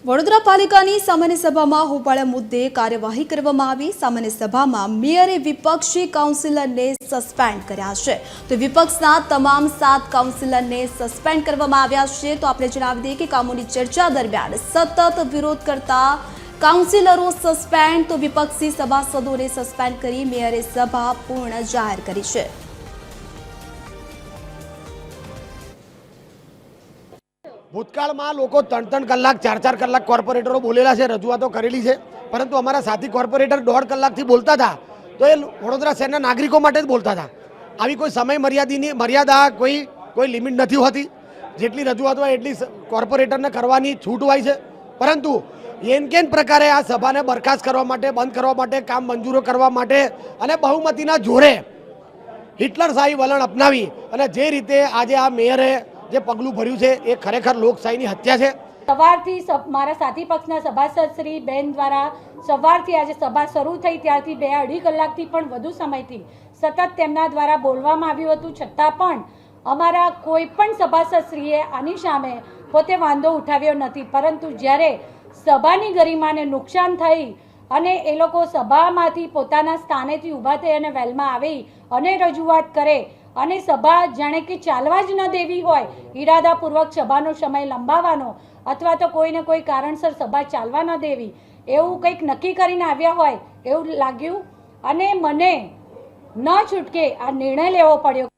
વડોદરા પાલિકાની સામાન્ય સભામાં હોબાળા મુદ્દે કાર્યવાહી કરવામાં આવી। સામાન્ય સભામાં મેયરે વિપક્ષી કાઉન્સિલરને સસ્પેન્ડ કર્યા છે। તો વિપક્ષના તમામ 7 કાઉન્સિલરને સસ્પેન્ડ કરવામાં આવ્યા છે। તો આપણે જણાવી દઈએ કે કામોની ચર્ચા દરમિયાન સતત વિરોધ કરતા કાઉન્સિલરો સસ્પેન્ડ, તો વિપક્ષી સભાસદોને સસ્પેન્ડ કરી મેયરે સભા પૂર્ણ જાહેર કરી છે। ભૂતકાળમાં લોકો 3-3 કલાક 4-4 કલાક કોર્પોરેટરો બોલેલા છે, રજૂઆતો કરેલી છે, પરંતુ અમારા સાથી કોર્પોરેટર 1.5 કલાકથી બોલતા હતા તો એ વડોદરા શહેરના નાગરિકો માટે જ બોલતા હતા। આવી કોઈ સમય મર્યાદા કોઈ લિમિટ નથી હોતી। જેટલી રજૂઆતો હોય એટલી કોર્પોરેટરને કરવાની છૂટ હોય છે, પરંતુ એન કેન પ્રકારે આ સભાને બરખાસ્ત કરવા માટે, બંધ કરવા માટે, કામ મંજૂરો કરવા માટે અને બહુમતીના જોરે હિટલરશાહી વલણ અપનાવી અને જે રીતે આજે આ મેયરે જે પગલું ભર્યું છે એ ખરેખર લોકશાહીની હત્યા છે। સવારથી મારા સાથી પક્ષના સભાસદ શ્રી બેન દ્વારા સવારથી આજે સભા શરૂ થઈ ત્યારથી 2-2.5 કલાકથી પણ વધુ સમયથી સતત તેમના દ્વારા બોલવામાં આવ્યું હતું, છતાં પણ અમારા કોઈ પણ સભાસદ શ્રીએ આની સામે પોતે વાંધો ઉઠાવ્યો નથી। પરંતુ જ્યારે સભાની ગરિમાને નુકસાન થઈ અને એ લોકો સભામાંથી પોતાના સ્થાનેથી ઊભા થઈ અને વેલમાં આવી અને રજૂઆત કરે અને સભા જાણે કે ચાલવા જ ન દેવી હોય, ઈરાદાપૂર્વક સભાનો સમય લંબાવવાનો અથવા તો કોઈને કોઈ કારણસર સભા ચાલવા ન દેવી એવું કંઈક નક્કી કરીને આવ્યા હોય એવું લાગ્યું અને મને ન છૂટકે આ નિર્ણય લેવો પડ્યો।